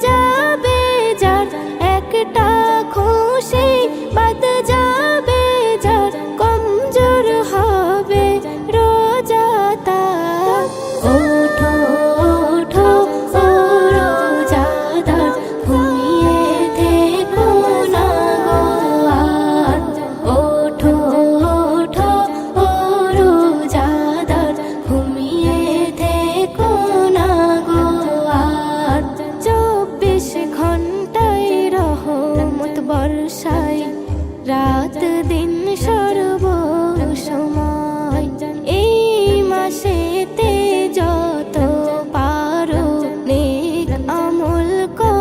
যাবে যার একটা খুশি বাদ যাবে যার কমজোর হবে রোজা তার। ওঠো ওঠো ও রোজাদার, ঘুমিয়ে থেকো না গো আর। ওঠো ওঠো ও রোজাদার, ঘুমিয়ে থেকো না গো আর। 24 ঘন্টায় রহমত বর্ষায়, রাত দিন সর্ব সময়। এই মাসেতে যত পারো নেক আমল কর।